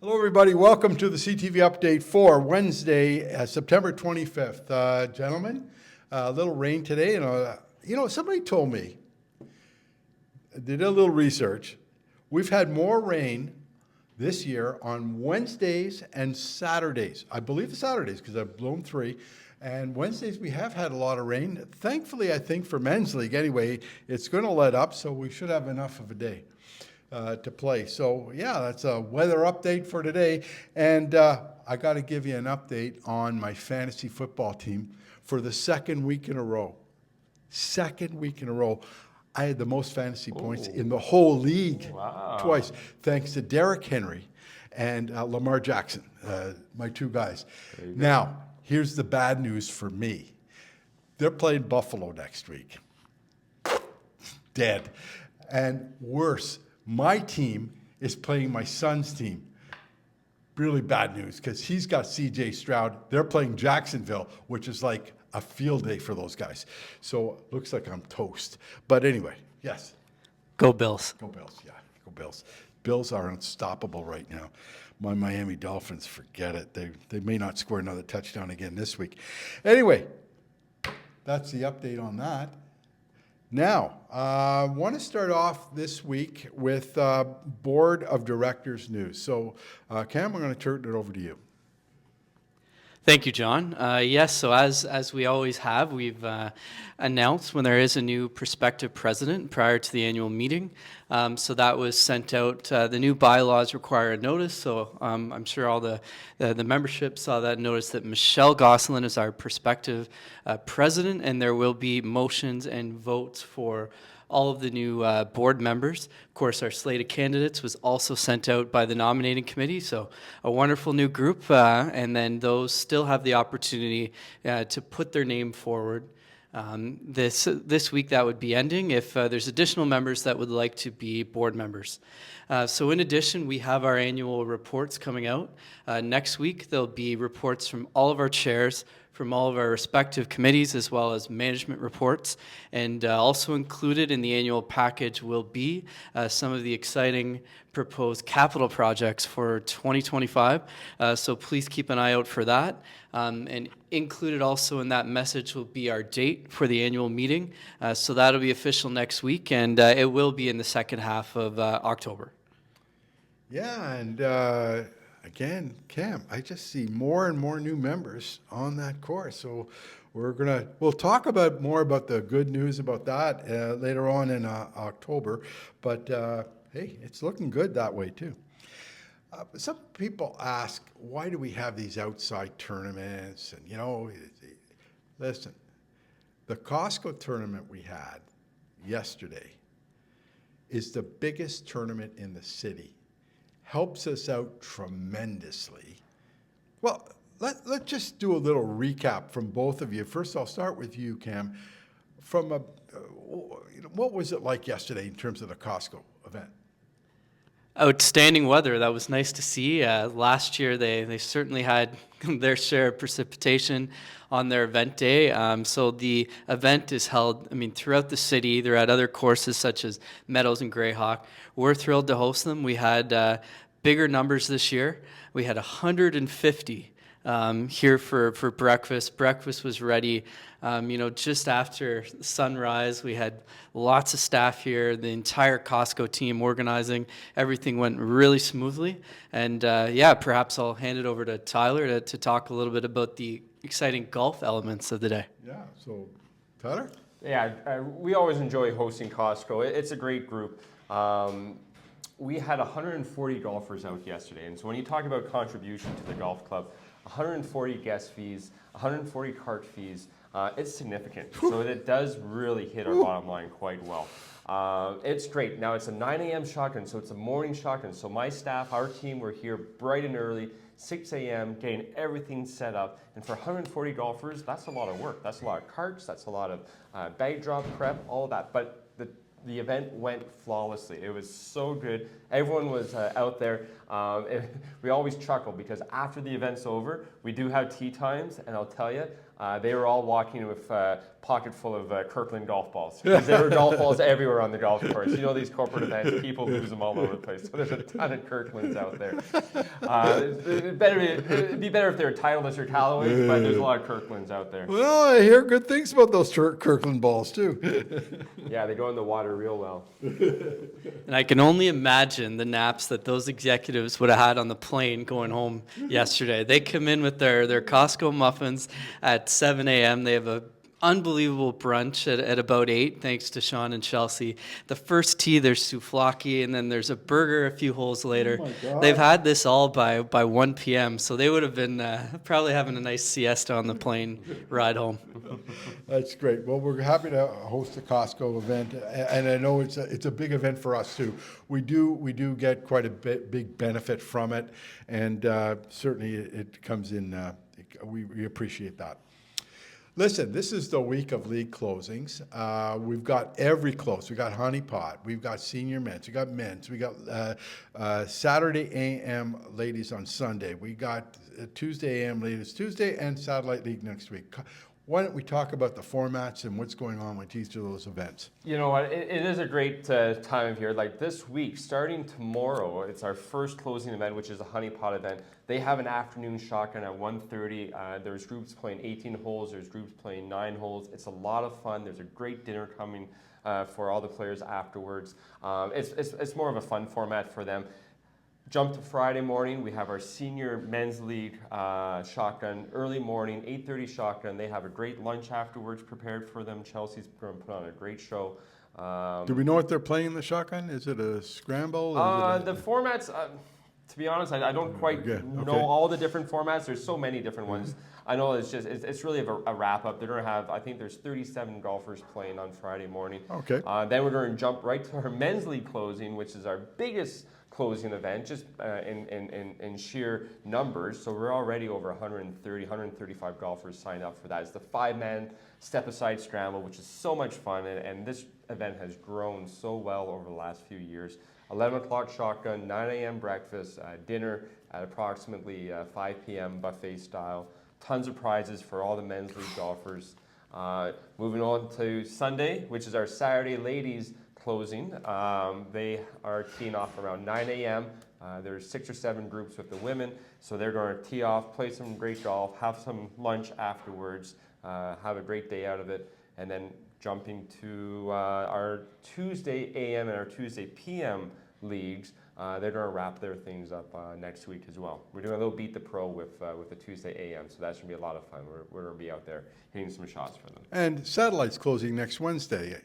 Hello, everybody. Welcome to the CTV Update for Wednesday, September 25th. Gentlemen, a little rain today. And, somebody told me, I did a little research. We've had more rain this year on Wednesdays and Saturdays. I believe the Saturdays because I've blown 3. And Wednesdays, we have had a lot of rain. Thankfully, I think for men's league anyway, it's going to let up, so we should have enough of a day to play. So, yeah, that's a weather update for today. And I got to give you an update on my fantasy football team for the second week in a row. Second week in a row. I had the most fantasy points in the whole league twice, thanks to Derrick Henry and Lamar Jackson, my 2 guys. Now, here's the bad news for me. They're playing Buffalo next week. Dead. And worse, my team is playing my son's team. Really bad news because he's got C.J. Stroud. They're playing Jacksonville, which is like a field day for those guys. So looks like I'm toast. But anyway, yes. Go Bills. Go Bills, yeah. Go Bills. Bills are unstoppable right now. My Miami Dolphins, forget it. They may not score another touchdown again this week. Anyway, that's the update on that. Now, I want to start off this week with Board of Directors news. So, Cam, I'm going to turn it over to you. Thank you, John. Yes, so as we always have, we've announced when there is a new prospective president prior to the annual meeting. So that was sent out. The new bylaws require a notice, so I'm sure all the membership saw that notice that Michelle Gosselin is our prospective president, and there will be motions and votes for all of the new board members. Of course, our slate of candidates was also sent out by the nominating committee, so a wonderful new group, and then those still have the opportunity to put their name forward. This week that would be ending if there's additional members that would like to be board members. So in addition, we have our annual reports coming out. Next week, there'll be reports from all of our chairs, from all of our respective committees, as well as management reports. And also included in the annual package will be some of the exciting proposed capital projects for 2025. So please keep an eye out for that. And included also in that message will be our date for the annual meeting. So that'll be official next week, and it will be in the second half of October. Yeah, and again, Cam, I just see more and more new members on that course. So we'll talk more about the good news about that later on in October. But hey, it's looking good that way too. Some people ask, why do we have these outside tournaments? And listen, the Costco tournament we had yesterday is the biggest tournament in the city. Helps us out tremendously. Well, let's just do a little recap from both of you. First, I'll start with you, Cam. What was it like yesterday in terms of the Costco event? Outstanding weather. That was nice to see. Last year, they certainly had their share of precipitation on their event day. So the event is held, throughout the city. They're at other courses such as Meadows and Greyhawk. We're thrilled to host them. We had bigger numbers this year. We had 150 here for breakfast. Breakfast was ready, just after sunrise. We had lots of staff here, the entire Costco team organizing. Everything went really smoothly. And perhaps I'll hand it over to Tyler to talk a little bit about the exciting golf elements of the day. Yeah, so Tyler? Yeah, we always enjoy hosting Costco. It's a great group. We had 140 golfers out yesterday, and so when you talk about contribution to the golf club, 140 guest fees, 140 cart fees, it's significant. So it does really hit our bottom line quite well. It's great. Now it's a 9 a.m. shotgun, so it's a morning shotgun. So my staff, our team, we're here bright and early, 6 a.m., getting everything set up. And for 140 golfers, that's a lot of work. That's a lot of carts, that's a lot of bag drop prep, all of that. But the event went flawlessly. It was so good. Everyone was out there. We always chuckle because after the event's over, we do have tea times, and I'll tell you, they were all walking with a pocket full of Kirkland golf balls. Because there were golf balls everywhere on the golf course. You know these corporate events, people lose them all over the place. So there's a ton of Kirklands out there. It'd be better if they were Titleist or Callaways, but there's a lot of Kirklands out there. Well, I hear good things about those Kirkland balls too. Yeah, they go in the water real well. And I can only imagine the naps that those executives would have had on the plane going home yesterday. They come in with their Costco muffins at 7 a.m. They have a unbelievable brunch at about 8, thanks to Sean and Chelsea. The first tea, there's souvlaki, and then there's a burger a few holes later. Oh my God. They've had this all by 1 p.m., so they would have been probably having a nice siesta on the plane ride home. That's great. Well, we're happy to host the Costco event, and I know it's a big event for us too. We do get quite a big benefit from it, and certainly it comes in. We appreciate that. Listen, this is the week of league closings. We've got every close. We got Honey Pot. We've got senior men's. We got men's. We got Saturday AM ladies on Sunday. We got Tuesday AM ladies Tuesday and Satellite League next week. Why don't we talk about the formats and what's going on with each of those events? You know what? It is a great time of year. Like this week, starting tomorrow, it's our first closing event, which is a Honey Pot event. They have an afternoon shotgun at 1:30. There's groups playing 18 holes. There's groups playing 9 holes. It's a lot of fun. There's a great dinner coming for all the players afterwards. It's more of a fun format for them. Jump to Friday morning, we have our senior men's league shotgun, early morning, 8:30 shotgun. They have a great lunch afterwards prepared for them. Chelsea's going to put on a great show. Do we know what they're playing in the shotgun? Is it a scramble? The formats, to be honest, I don't quite know all the different formats. There's so many different ones. I know it's really a wrap up. They're going to have, I think there's 37 golfers playing on Friday morning. Okay. Then we're going to jump right to our men's league closing, which is our biggest closing event, just in sheer numbers. So we're already over 135 golfers signed up for that. It's the 5-man step-aside scramble, which is so much fun, and this event has grown so well over the last few years. 11 o'clock shotgun, 9 a.m. breakfast, dinner at approximately 5 p.m. buffet style. Tons of prizes for all the men's league golfers. Moving on to Sunday, which is our Saturday ladies closing. They are teeing off around 9 a.m. There's 6 or 7 groups with the women, so they're going to tee off, play some great golf, have some lunch afterwards, have a great day out of it, and then jumping to our Tuesday a.m. and our Tuesday p.m. leagues. They're going to wrap their things up next week as well. We're doing a little Beat the Pro with the Tuesday a.m., so that's going to be a lot of fun. We're going to be out there hitting some shots for them. And Satellite's closing next Wednesday.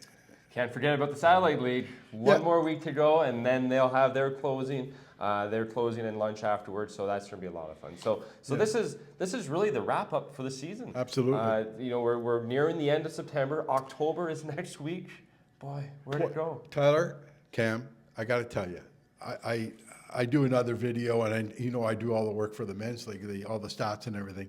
Can't forget about the Satellite League. One more week to go, and then they'll have their closing and lunch afterwards. So that's going to be a lot of fun. So this is really the wrap up for the season. Absolutely. We're nearing the end of September. October is next week. Boy, where'd it go? Tyler, Cam, I got to tell you, I do another video, and I do all the work for the men's league, all the stats and everything.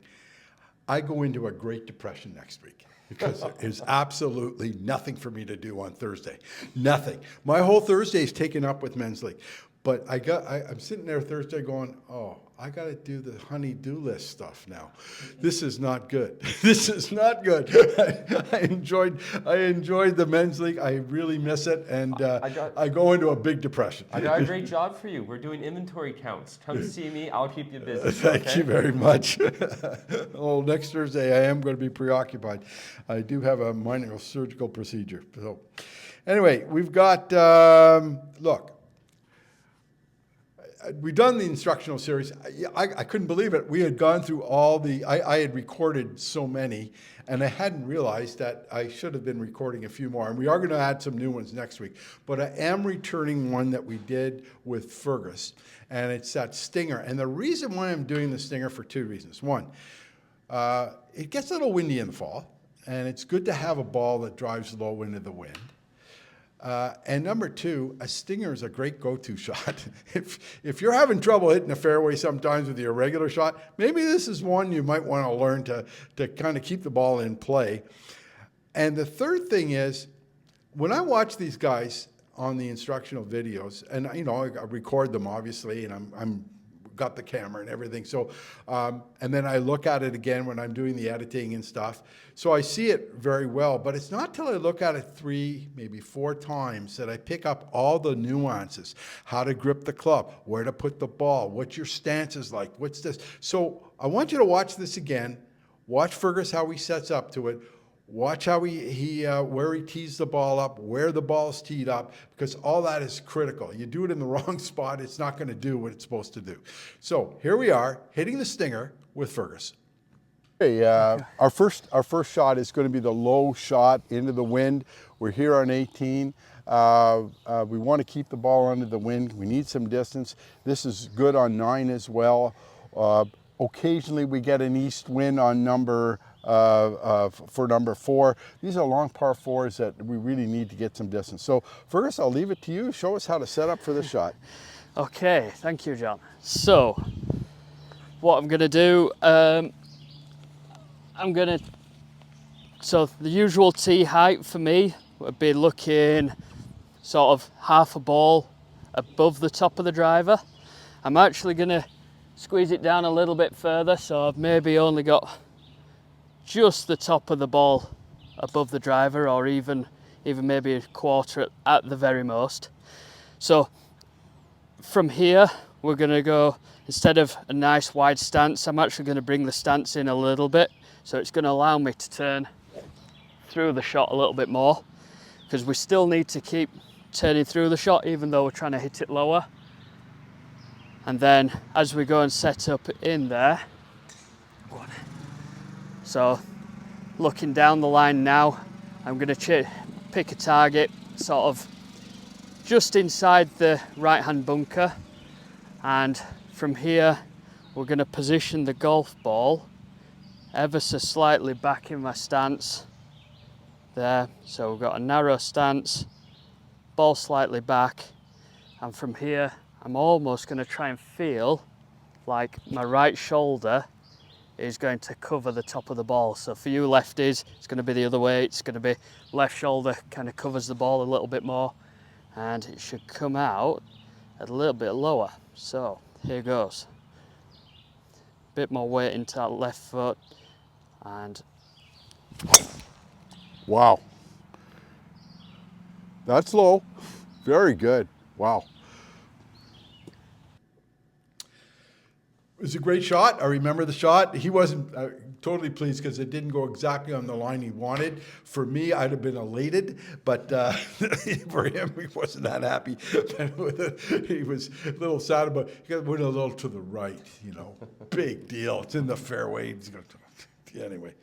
I go into a Great Depression next week, because there's absolutely nothing for me to do on Thursday. Nothing. My whole Thursday is taken up with men's league. But I'm sitting there Thursday going, oh, I got to do the honey-do list stuff now. This is not good. This is not good. I enjoyed the men's league. I really miss it, and I go into a big depression. I got a great job for you. We're doing inventory counts. Come see me. I'll keep you busy. Thank you very much. Well, next Thursday I am going to be preoccupied. I do have a minor surgical procedure. So, anyway, we've got look. We've done the instructional series. I couldn't believe it. We had gone through all I had recorded so many, and I hadn't realized that I should have been recording a few more. And we are going to add some new ones next week. But I am returning one that we did with Fergus, and it's that stinger. And the reason why I'm doing the stinger for 2 reasons. One, it gets a little windy in the fall, and it's good to have a ball that drives low into the wind. And number 2, a stinger is a great go-to shot. If you're having trouble hitting the fairway sometimes with your regular shot, maybe this is one you might want to learn to kind of keep the ball in play. And the third thing is, when I watch these guys on the instructional videos, and I record them obviously, and I'm got the camera and everything. So, and then I look at it again when I'm doing the editing and stuff. So I see it very well, but it's not till I look at it 3, maybe 4 times that I pick up all the nuances, how to grip the club, where to put the ball, what your stance is like, what's this. So I want you to watch this again. Watch Fergus, how he sets up to it. Watch how where he tees the ball up, where the ball's teed up, because all that is critical. You do it in the wrong spot, it's not going to do what it's supposed to do. So here we are, hitting the stinger with Fergus. Hey, our first shot is going to be the low shot into the wind. We're here on 18. We want to keep the ball under the wind. We need some distance. This is good on 9 as well. Occasionally we get an east wind on for number 4. These are long par 4s that we really need to get some distance. So Fergus, I'll leave it to you. Show us how to set up for this shot. Okay, thank you, John. So what I'm going to do, so the usual tee height for me would be looking sort of half a ball above the top of the driver. I'm actually going to squeeze it down a little bit further, so I've maybe only got just the top of the ball above the driver, or even maybe a quarter at the very most. So from here, we're going to go, instead of a nice wide stance, I'm actually going to bring the stance in a little bit. So it's going to allow me to turn through the shot a little bit more, because we still need to keep turning through the shot even though we're trying to hit it lower. And then as we go and set up in there, so looking down the line now, I'm going to pick a target sort of just inside the right hand bunker, and from here we're going to position the golf ball ever so slightly back in my stance there. So we've got a narrow stance, ball slightly back, and from here I'm almost going to try and feel like my right shoulder is going to cover the top of the ball. So for you lefties, it's going to be the other way. It's going to be left shoulder kind of covers the ball a little bit more, and it should come out a little bit lower. So here goes. Bit more weight into that left foot, and Wow. That's low. Very good. Wow. It was a great shot. I remember the shot. He wasn't totally pleased because it didn't go exactly on the line he wanted. For me, I'd have been elated, but for him, he wasn't that happy. He was a little sad about it. He went a little to the right, you know. Big deal. It's in the fairway. Anyway.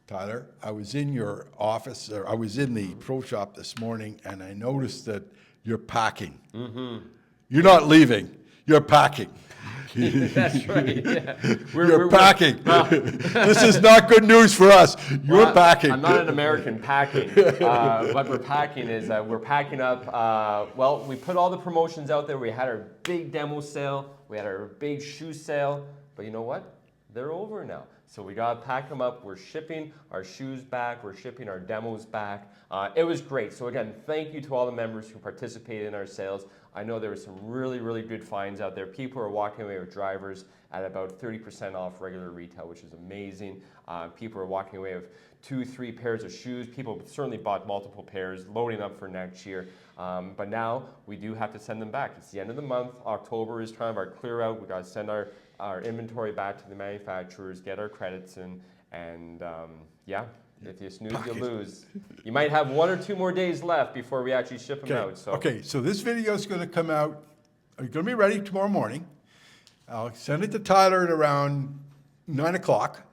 Tyler, I was in your office, or I was in the pro shop this morning, and I noticed that you're packing. Mm-hmm. You're not leaving. You're packing. That's right. Yeah. You're packing. This is not good news for us. You're packing. I'm not an American packing. What we're packing is we're packing up. Well, we put all the promotions out there. We had our big demo sale. We had our big shoe sale. But you know what? They're over now. So we got to pack them up. We're shipping our shoes back. We're shipping our demos back. It was great. So again, thank you to all the members who participated in our sales. I know there were some really, really good finds out there. People are walking away with drivers at about 30% off regular retail, which is amazing. People are walking away with 2-3 pairs of shoes. People certainly bought multiple pairs, loading up for next year. But now we do have to send them back. It's the end of the month. October is kind of our clear out. We got to send our inventory back to the manufacturers, get our credits in, and yeah. If you snooze, you lose. You might have 1 or 2 more days left before we actually ship them out. So. Okay, so this video is going to come out. Are you going to be ready tomorrow morning? I'll send it to Tyler at around 9 o'clock.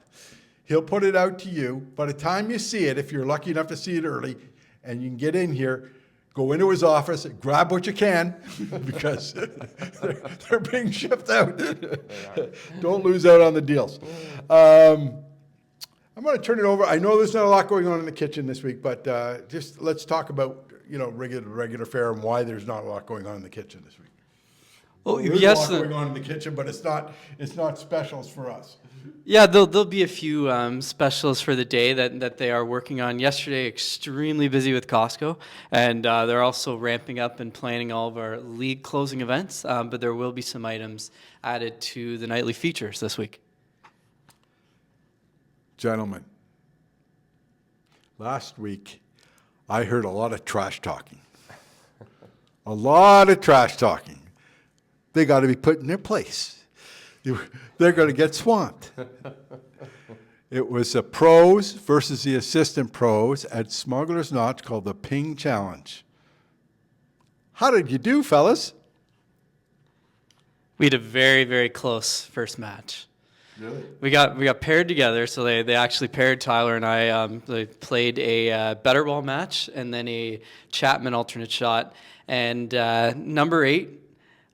He'll put it out to you. By the time you see it, if you're lucky enough to see it early, and you can get in here, go into his office, grab what you can, because they're being shipped out. Don't lose out on the deals. I'm going to turn it over. I know there's not a lot going on in the kitchen this week, but just let's talk about, you know, regular fare and why there's not a lot going on in the kitchen this week. Well, There's yes, a lot going on in the kitchen, but it's not specials for us. Yeah, there'll be a few specials for the day that they are working on. Yesterday, extremely busy with Costco, and they're also ramping up and planning all of our league closing events. But there will be some items added to the nightly features this week. Gentlemen, last week I heard a lot of trash talking. A lot of trash talking. They got to be put in their place. They're going to get swamped. It was the pros versus the assistant pros at Smuggler's Notch called the Ping Challenge. How did you do, fellas? We had a very, very close first match. Really? We got paired together, so they actually paired Tyler and I. They played a better ball match and then a Chapman alternate shot. And number 8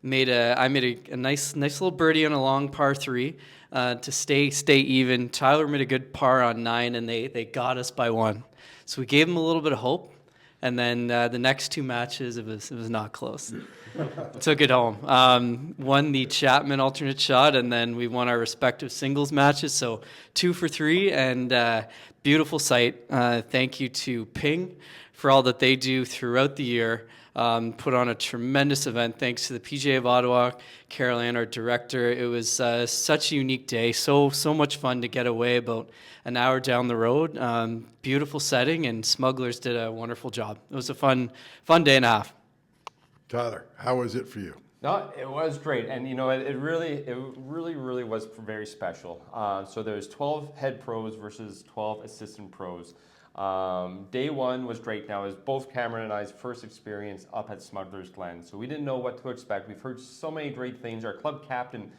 I made a nice little birdie on a long par 3 to stay even. Tyler made a good par on 9, and they got us by 1. So we gave them a little bit of hope. And then the next 2 matches, it was not close. Took it home. Won the Chapman alternate shot, and then we won our respective singles matches. So 2 for 3, and beautiful sight. Thank you to Ping for all that they do throughout the year. Put on a tremendous event. Thanks to the PGA of Ottawa, Carleton, our director. It was such a unique day. So much fun to get away about an hour down the road. Beautiful setting, and Smugglers did a wonderful job. It was a fun day and a half. Tyler, how was it for you? No, it was great, and it really was very special. So there's 12 head pros versus 12 assistant pros. Day 1 was great. Now, it was both Cameron and I's first experience up at Smuggler's Glen, so we didn't know what to expect. We've heard so many great things. Our club captain,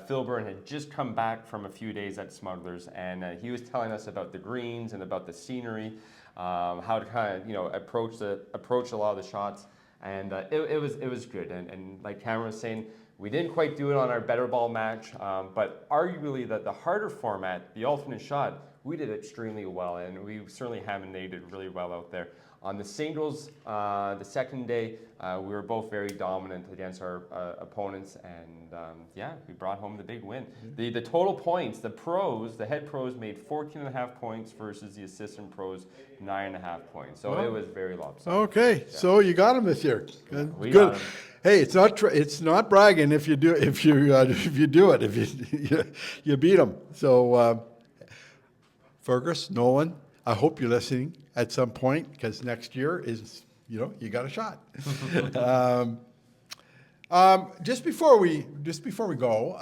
Phil Byrne, had just come back from a few days at Smuggler's, and he was telling us about the greens and about the scenery, how to kind of approach a lot of the shots, and it was good. And like Cameron was saying, we didn't quite do it on our better ball match, but arguably the harder format, the alternate shot, we did extremely well, and we certainly dominated really well out there. On the singles, the second day, we were both very dominant against our opponents, and we brought home the big win. The total points, the head pros made 14.5 points versus the assistant pros 9.5 points. So it was very lopsided. Okay, so you got him this year. We Good. got him. Hey, it's not bragging if you do it. If you beat them. So. Fergus, Nolan, I hope you're listening at some point, because next year is, you got a shot. Just before we go,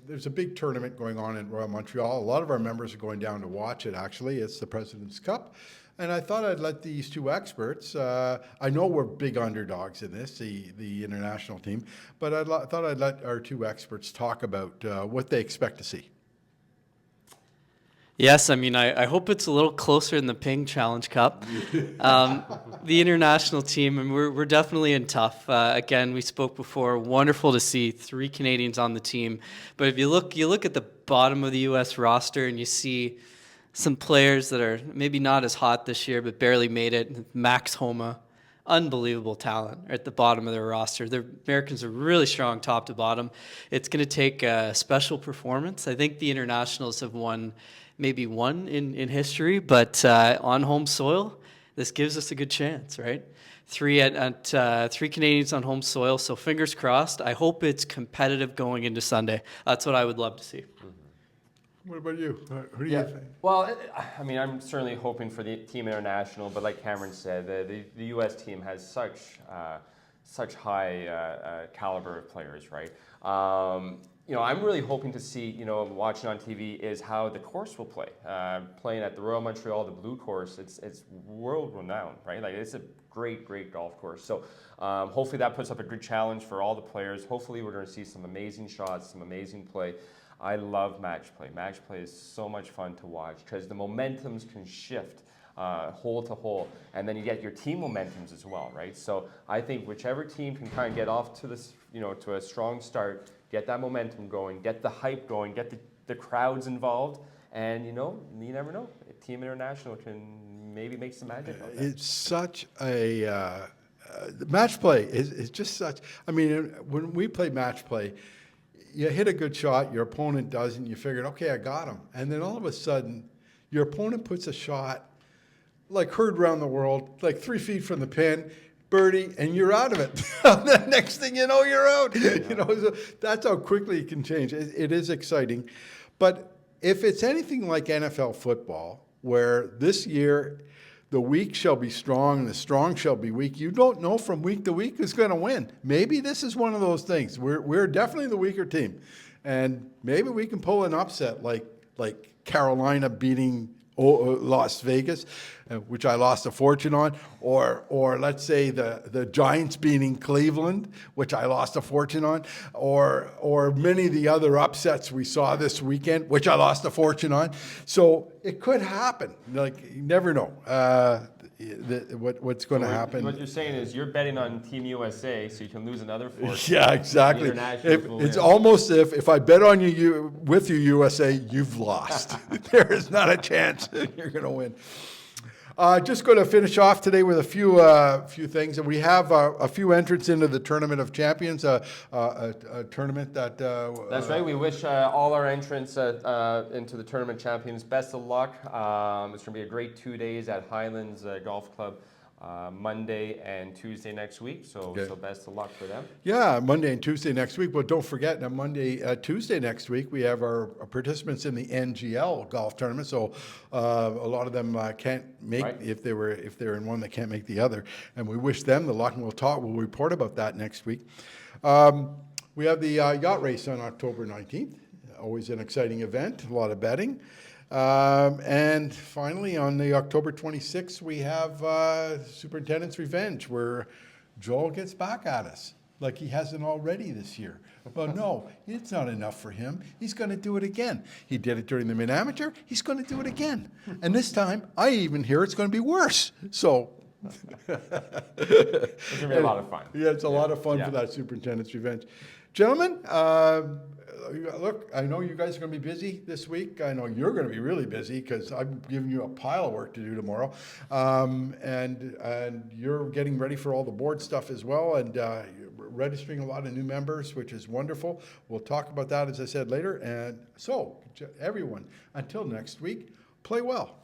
there's a big tournament going on in Royal Montreal. A lot of our members are going down to watch it. Actually, it's the President's Cup, and I thought I'd let these 2 experts. I know we're big underdogs in this, the international team, but I thought I'd let our 2 experts talk about what they expect to see. Yes, I mean, I hope it's a little closer in the Ping Challenge Cup. The international team, and we're definitely in tough. Again, we spoke before, wonderful to see 3 Canadians on the team. But if you look at the bottom of the U.S. roster and you see some players that are maybe not as hot this year but barely made it. Max Homa, unbelievable talent at the bottom of their roster. The Americans are really strong top to bottom. It's going to take a special performance. I think the internationals have won maybe one in history, but on home soil, this gives us a good chance, right? 3 Canadians on home soil, so fingers crossed. I hope it's competitive going into Sunday. That's what I would love to see. What about you? Who do you think? Well, I mean, I'm certainly hoping for the Team International, but like Cameron said, the U.S. team has such high caliber of players, right? I'm really hoping to see, watching on TV, is how the course will play. Playing at the Royal Montreal, the blue course, it's world renowned, right? Like, it's a great golf course. So hopefully that puts up a good challenge for all the players. Hopefully we're going to see some amazing shots, some amazing play. I love match play. Match play is so much fun to watch because the momentums can shift hole to hole, and then you get your team momentums as well, right? So I think whichever team can kind of get off to this, to a strong start, get that momentum going, get the hype going, get the crowds involved, and you never know. Team International can maybe make some magic out there. It's such a match play is just such. I mean, when we play match play, you hit a good shot, your opponent doesn't, you figured, okay, I got him. And then all of a sudden, your opponent puts a shot, like heard around the world, like 3 feet from the pin, birdie, and you're out of it. The next thing you know, you're out. You know, so that's how quickly it can change. It is exciting. But if it's anything like NFL football, where this year the weak shall be strong and the strong shall be weak, you don't know from week to week who's going to win. Maybe this is one of those things. We're definitely the weaker team. And maybe we can pull an upset like Carolina beating Las Vegas, which I lost a fortune on, or let's say the Giants beating Cleveland, which I lost a fortune on, or many of the other upsets we saw this weekend, which I lost a fortune on. So it could happen. Like, you never know what's going to happen. What you're saying is you're betting on Team USA, so you can lose another fortune. Yeah, exactly. Internationals will It's win. almost if I bet on you with you USA, you've lost. There is not a chance you're going to win. Just going to finish off today with a few things, and we have a few entrants into the Tournament of Champions, a tournament that. That's right. We wish all our entrants into the tournament champions best of luck. It's going to be a great 2 days at Highlands Golf Club. Monday and Tuesday next week, so best of luck for them. Yeah, Monday and Tuesday next week. But don't forget, on Tuesday next week, we have our participants in the NGL golf tournament. So a lot of them can't make if they're in one, they can't make the other. And we wish them the luck, and we'll report about that next week. We have the Yacht Race on October 19th. Always an exciting event, a lot of betting. And finally, on the October 26th, we have Superintendents Revenge, where Joel gets back at us like he hasn't already this year. But no, it's not enough for him. He's going to do it again. He did it during the mid-amateur. He's going to do it again. And this time, I even hear it's going to be worse. So It's going to be a lot of fun. yeah, it's a lot of fun for that Superintendent's Revenge. Gentlemen, look, I know you guys are going to be busy this week. I know you're going to be really busy because I'm giving you a pile of work to do tomorrow. And you're getting ready for all the board stuff as well, and registering a lot of new members, which is wonderful. We'll talk about that, as I said, later. And so, everyone, until next week, play well.